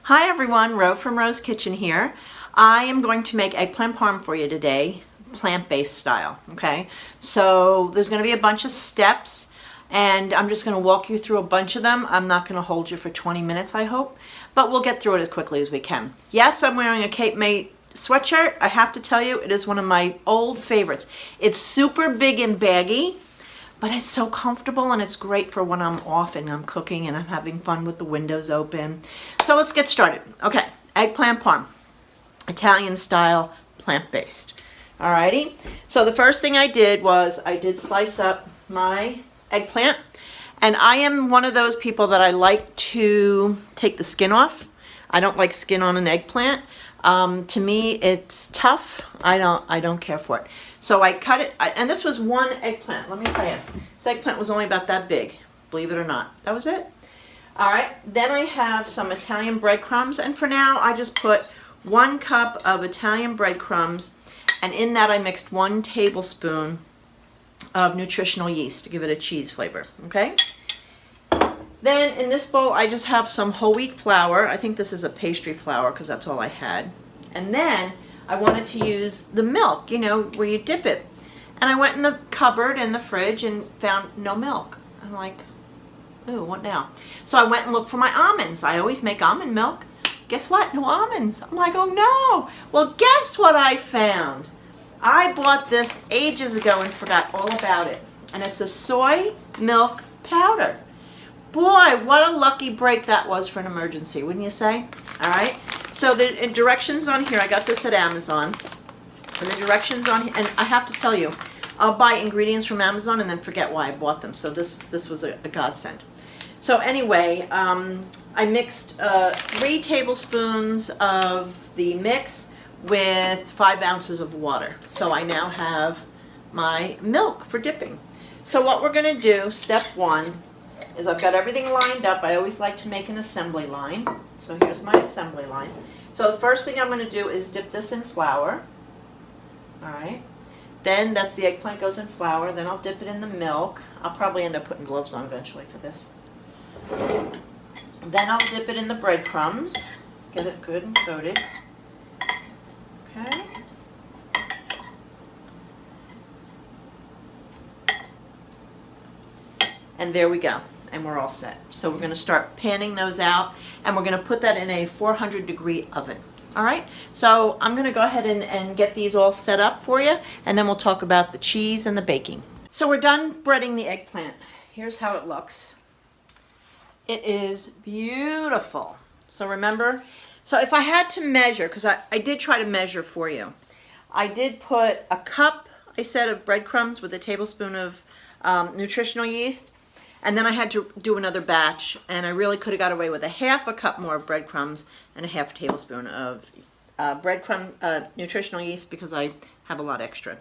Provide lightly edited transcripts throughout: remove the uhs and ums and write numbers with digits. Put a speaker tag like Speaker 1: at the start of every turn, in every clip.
Speaker 1: Hi everyone, Ro from Ro's Kitchen here. I am going to make eggplant parm for you today, plant-based style, okay? So there's going to be a bunch of steps and I'm just going to walk you through a bunch of them. I'm not going to hold you for 20 minutes, I hope, but we'll get through it as quickly as we can. Yes, I'm wearing a Cape May sweatshirt. I have to tell you, it is one of my old favorites. It's super big and baggy, but it's so comfortable and it's great for when I'm off and I'm cooking and I'm having fun with the windows open. So let's get started. Okay, eggplant parm, Italian style, plant-based. Alrighty, so the first thing I did was I did slice up my eggplant, and I am one of those people that I like to take the skin off. I don't like skin on an eggplant. To me, it's tough. I don't care for it. So I cut it, and this was one eggplant. Let me tell you, this eggplant was only about that big, believe it or not. That was it. All right, then I have some Italian breadcrumbs, and for now, I just put 1 cup of Italian breadcrumbs, and in that I mixed 1 tablespoon of nutritional yeast to give it a cheese flavor, okay? Then in this bowl, I just have some whole wheat flour. I think this is a pastry flour because that's all I had. And then I wanted to use the milk, you know, where you dip it. And I went in the cupboard in the fridge and found no milk. I'm like, ooh, what now? So I went and looked for my almonds. I always make almond milk. Guess what? No almonds. I'm like, oh no. Well, guess what I found? I bought this ages ago and forgot all about it. And it's a soy milk powder. Boy, what a lucky break that was for an emergency, wouldn't you say? All right. So the directions on here, I got this at Amazon. And the directions on here, and I have to tell you, I'll buy ingredients from Amazon and then forget why I bought them. So this was a godsend. So anyway, I mixed 3 tablespoons of the mix with 5 ounces of water. So I now have my milk for dipping. So what we're going to do, step 1, is I've got everything lined up. I always like to make an assembly line. So here's my assembly line. So the first thing I'm going to do is dip this in flour. All right. Then that's the eggplant goes in flour. Then I'll dip it in the milk. I'll probably end up putting gloves on eventually for this. Then I'll dip it in the breadcrumbs. Get it good and coated. Okay. And there we go. And we're all set. So we're going to start panning those out, and we're going to put that in a 400-degree oven. All right, so I'm going to go ahead and get these all set up for you, and then we'll talk about the cheese and the baking. So we're done breading the eggplant. Here's how it looks. It is beautiful. So remember, so if I had to measure, because I did try to measure for you, I did put a cup, I said, of breadcrumbs with a tablespoon of nutritional yeast. And then I had to do another batch, and I really could have got away with a 1/2 cup more of breadcrumbs and a 1/2 tablespoon of nutritional yeast because I have a lot extra.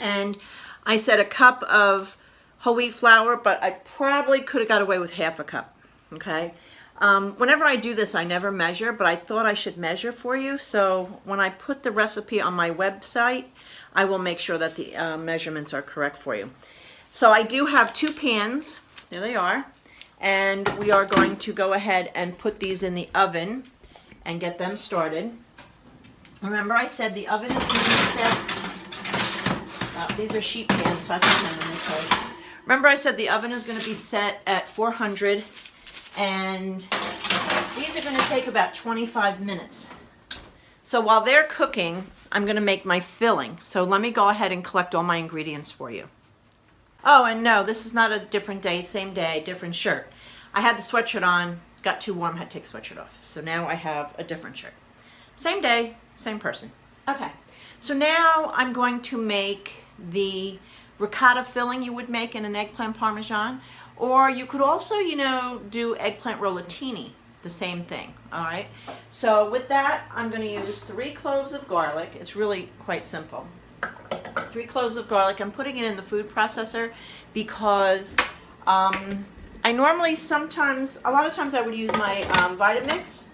Speaker 1: And I said a cup of whole wheat flour, but I probably could have got away with 1/2 cup, okay? Whenever I do this, I never measure, but I thought I should measure for you. So when I put the recipe on my website, I will make sure that the measurements are correct for you. So I do have 2 pans. There they are. And we are going to go ahead and put these in the oven and get them started. Remember I said the oven is going to be set. These are sheet pans, so I put them in this way. Remember I said the oven is going to be set at 400, and these are going to take about 25 minutes. So while they're cooking, I'm going to make my filling. So let me go ahead and collect all my ingredients for you. Oh, and no, this is not a different day, same day, different shirt. I had the sweatshirt on, got too warm, had to take the sweatshirt off. So now I have a different shirt. Same day, same person. Okay, so now I'm going to make the ricotta filling you would make in an eggplant parmesan, or you could also, you know, do eggplant rollatini, the same thing, all right? So with that, I'm going to use 3 cloves of garlic. It's really quite simple. 3 cloves of garlic. I'm putting it in the food processor because I normally a lot of times I would use my Vitamix,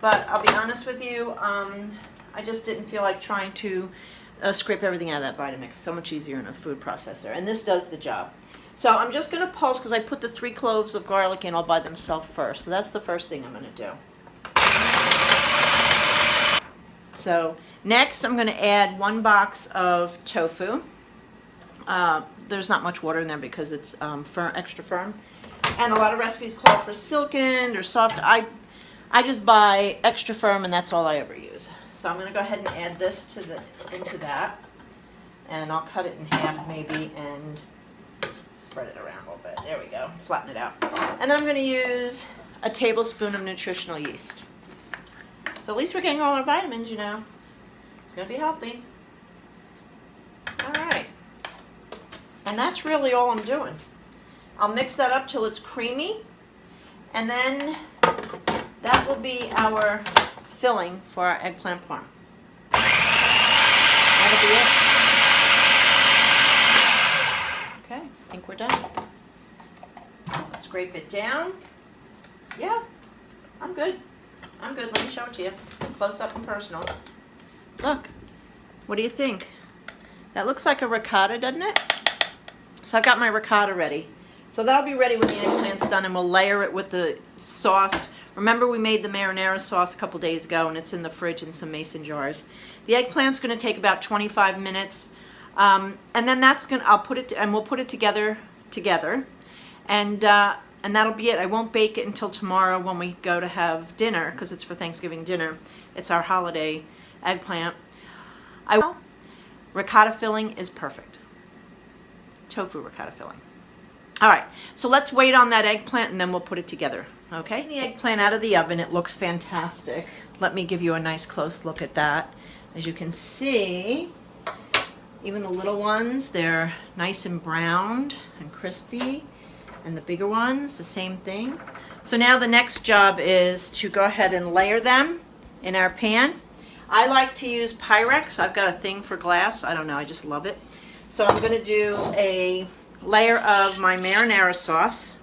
Speaker 1: but I'll be honest with you, I just didn't feel like trying to scrape everything out of that Vitamix. So much easier in a food processor, and this does the job. So I'm just going to pulse because I put the 3 cloves of garlic in all by themselves first. So that's the first thing I'm going to do. So next I'm going to add 1 box of tofu. There's not much water in there because it's extra firm. And a lot of recipes call for silkened or soft. I just buy extra firm, and that's all I ever use. So I'm going to go ahead and add this into that. And I'll cut it in half maybe and spread it around a little bit. There we go. Flatten it out. And then I'm going to use a tablespoon of nutritional yeast. So at least we're getting all our vitamins, you know. It's going to be healthy. All right. And that's really all I'm doing. I'll mix that up till it's creamy. And then that will be our filling for our eggplant parm. That'll be it. Okay, I think we're done. I'll scrape it down. Yeah, I'm good. I'm good. Let me show it to you. Close up and personal. Look. What do you think? That looks like a ricotta, doesn't it? So I've got my ricotta ready. So that'll be ready when the eggplant's done, and we'll layer it with the sauce. Remember, we made the marinara sauce a couple days ago, and it's in the fridge in some mason jars. The eggplant's going to take about 25 minutes, and then I'll put it, and we'll put it together, and that'll be it. I won't bake it until tomorrow when we go to have dinner, because it's for Thanksgiving dinner. It's our holiday eggplant. Ricotta filling is perfect. Tofu ricotta filling. All right, so let's wait on that eggplant and then we'll put it together, okay? The eggplant out of the oven, it looks fantastic. Let me give you a nice close look at that. As you can see, even the little ones, they're nice and browned and crispy, and the bigger ones, the same thing. So now the next job is to go ahead and layer them in our pan. I like to use Pyrex. I've got a thing for glass. I don't know, I just love it. So I'm going to do a layer of my marinara sauce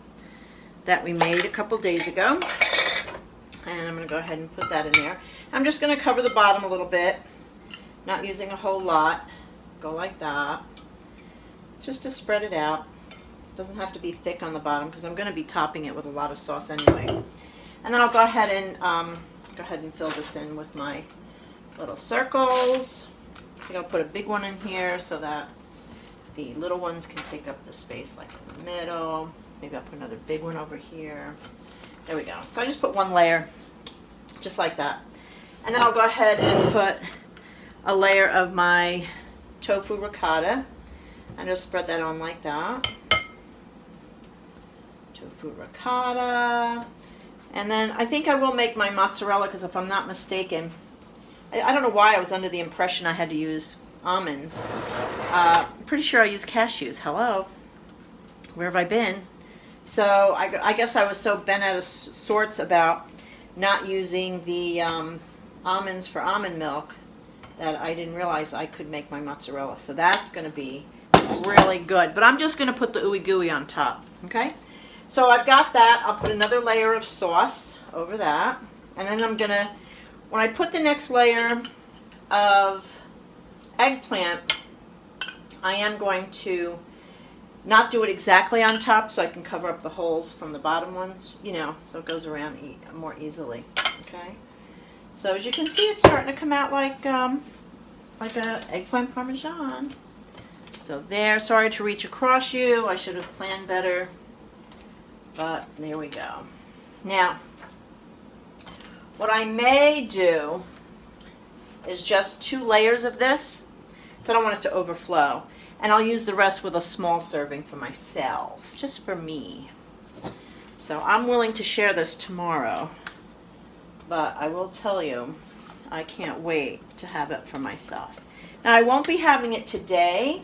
Speaker 1: that we made a couple days ago. And I'm going to go ahead and put that in there. I'm just going to cover the bottom a little bit, not using a whole lot. Go like that, just to spread it out. It doesn't have to be thick on the bottom because I'm going to be topping it with a lot of sauce anyway. And then I'll go ahead and fill this in with my little circles. I think I'll put a big one in here so that the little ones can take up the space, like in the middle. Maybe I'll put another big one over here. There we go. So I just put one layer, just like that. And then I'll go ahead and put a layer of my tofu ricotta and just spread that on like that. Tofu ricotta. And then I think I will make my mozzarella, because if I'm not mistaken, I don't know why I was under the impression I had to use almonds. I'm pretty sure I use cashews. Hello. Where have I been? So I guess I was so bent out of sorts about not using the almonds for almond milk that I didn't realize I could make my mozzarella. So that's going to be really good. But I'm just going to put the ooey gooey on top. Okay? So I've got that. I'll put another layer of sauce over that. And then I'm going to, when I put the next layer of eggplant, I am going to not do it exactly on top so I can cover up the holes from the bottom ones, you know, so it goes around more easily. Okay? So as you can see, it's starting to come out like a eggplant parmesan. So there, sorry to reach across you. I should have planned better. But there we go. Now, what I may do is just 2 layers of this, so I don't want it to overflow. And I'll use the rest with a small serving for myself, just for me. So I'm willing to share this tomorrow, but I will tell you, I can't wait to have it for myself. Now, I won't be having it today,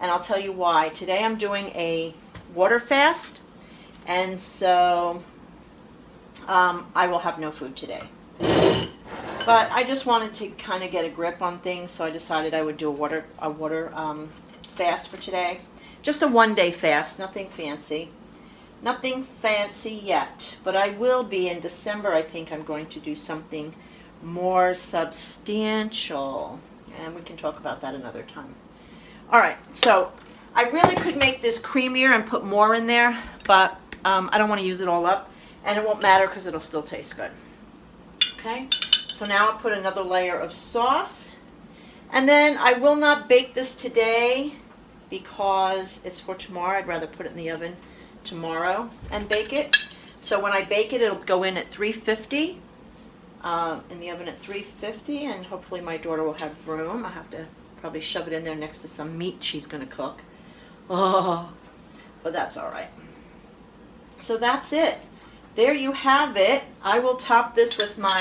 Speaker 1: and I'll tell you why. Today I'm doing a water fast, and so I will have no food today. But I just wanted to kind of get a grip on things, so I decided I would do a water fast for today. Just a 1-day fast, nothing fancy. Nothing fancy yet, but I will be in December. I think I'm going to do something more substantial, and we can talk about that another time. All right, so I really could make this creamier and put more in there, but I don't want to use it all up, and it won't matter because it'll still taste good. Okay, so now I'll put another layer of sauce, and then I will not bake this today because it's for tomorrow. I'd rather put it in the oven tomorrow and bake it. So when I bake it, it'll go in at 350, in the oven at 350, and hopefully my daughter will have room. I have to probably shove it in there next to some meat she's going to cook. Oh, but that's all right. So that's it. There you have it. I will top this with my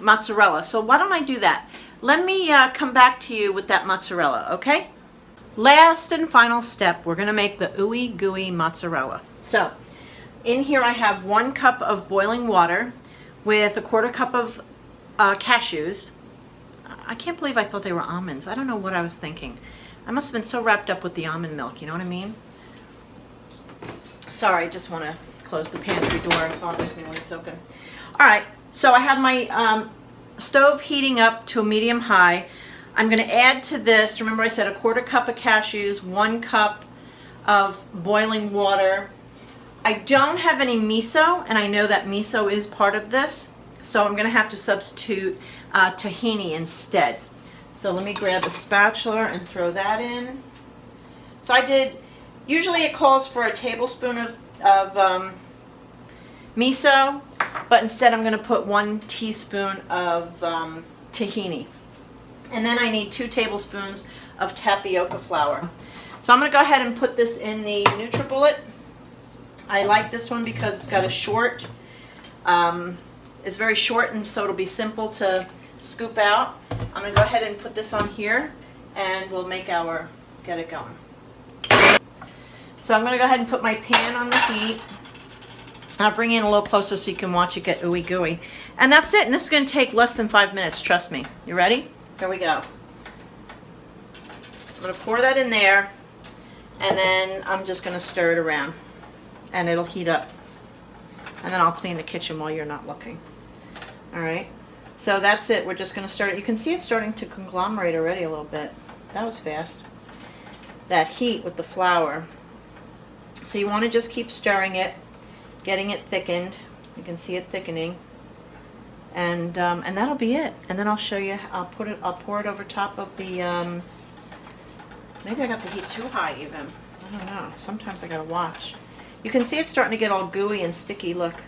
Speaker 1: mozzarella. So why don't I do that? Let me come back to you with that mozzarella, okay? Last and final step, we're going to make the ooey gooey mozzarella. So in here I have 1 cup of boiling water with 1/4 cup of cashews. I can't believe I thought they were almonds. I don't know what I was thinking. I must have been so wrapped up with the almond milk, you know what I mean? Sorry, just want to close the pantry door. It bothers me when it's open. All right, so I have my stove heating up to a medium high. I'm going to add to this, remember I said 1/4 cup of cashews, 1 cup of boiling water. I don't have any miso, and I know that miso is part of this, so I'm going to have to substitute tahini instead. So let me grab a spatula and throw that in. So I did, usually it calls for a tablespoon of miso, but instead I'm going to put 1 teaspoon of tahini. And then I need 2 tablespoons of tapioca flour. So I'm going to go ahead and put this in the NutriBullet. I like this one because it's got a short, it's very short, and so it'll be simple to scoop out. I'm going to go ahead and put this on here, and we'll make get it going. So I'm going to go ahead and put my pan on the heat. I'll bring it in a little closer so you can watch it get ooey gooey. And that's it, and this is going to take less than 5 minutes, trust me. You ready? Here we go. I'm going to pour that in there, and then I'm just going to stir it around, and it'll heat up. And then I'll clean the kitchen while you're not looking. All right. So that's it. We're just going to start it. You can see it's starting to conglomerate already a little bit. That was fast. That heat with the flour. So you want to just keep stirring it, getting it thickened. You can see it thickening. And that'll be it. And then I'll show you. I'll pour it over top of the. Maybe I got the heat too high even. I don't know. Sometimes I gotta watch. You can see it's starting to get all gooey and sticky. Look.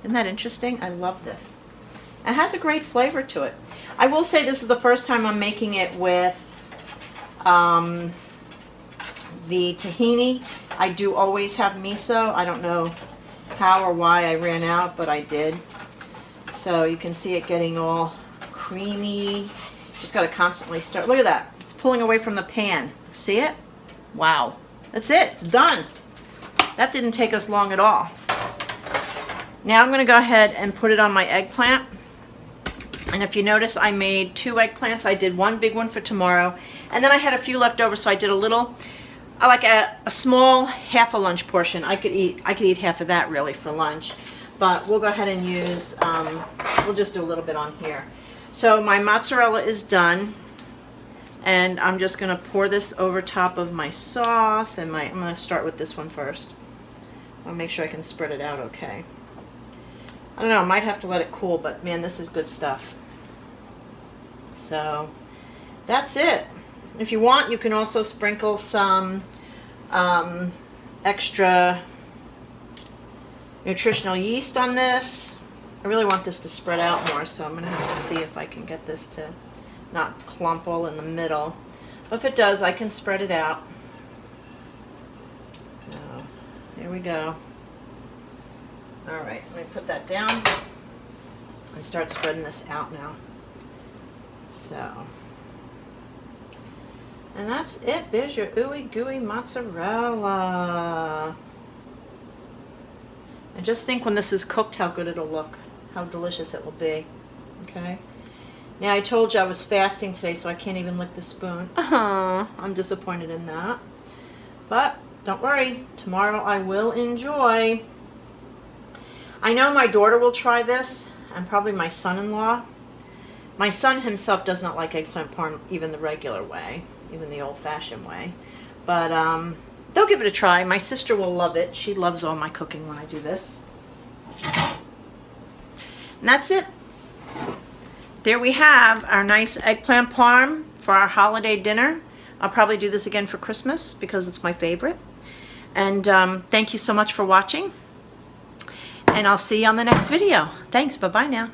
Speaker 1: Isn't that interesting? I love this. It has a great flavor to it. I will say this is the first time I'm making it with the tahini. I do always have miso. I don't know how or why I ran out, but I did. So you can see it getting all creamy. Just got to constantly stir. Look at that. It's pulling away from the pan. See it? Wow. That's it. It's done. That didn't take us long at all. Now I'm going to go ahead and put it on my eggplant. And if you notice, I made 2 eggplants. I did 1 big one for tomorrow. And then I had a few left over, so I did a little, like a small half a lunch portion. I could eat half of that really for lunch. But we'll go ahead and use, we'll just do a little bit on here. So my mozzarella is done. And I'm just going to pour this over top of my sauce. And I'm going to start with this one first. I'll make sure I can spread it out okay. I don't know, I might have to let it cool, but man, this is good stuff. So that's it. If you want, you can also sprinkle some extra nutritional yeast on this. I really want this to spread out more, so I'm going to have to see if I can get this to not clump all in the middle. But if it does, I can spread it out. So, here we go. All right, let me put that down and start spreading this out now. So, and that's it. There's your ooey gooey mozzarella. And just think when this is cooked how good it'll look, how delicious it will be. Okay. Now I told you I was fasting today, so I can't even lick the spoon. I'm disappointed in that. But don't worry, tomorrow I will enjoy. I know my daughter will try this, and probably my son-in-law. My son himself does not like eggplant parm even the regular way. even the old-fashioned way. But they'll give it a try. My sister will love it. She loves all my cooking when I do this. And that's it. There we have our nice eggplant parm for our holiday dinner. I'll probably do this again for Christmas because it's my favorite. And thank you so much for watching. And I'll see you on the next video. Thanks. Bye-bye now.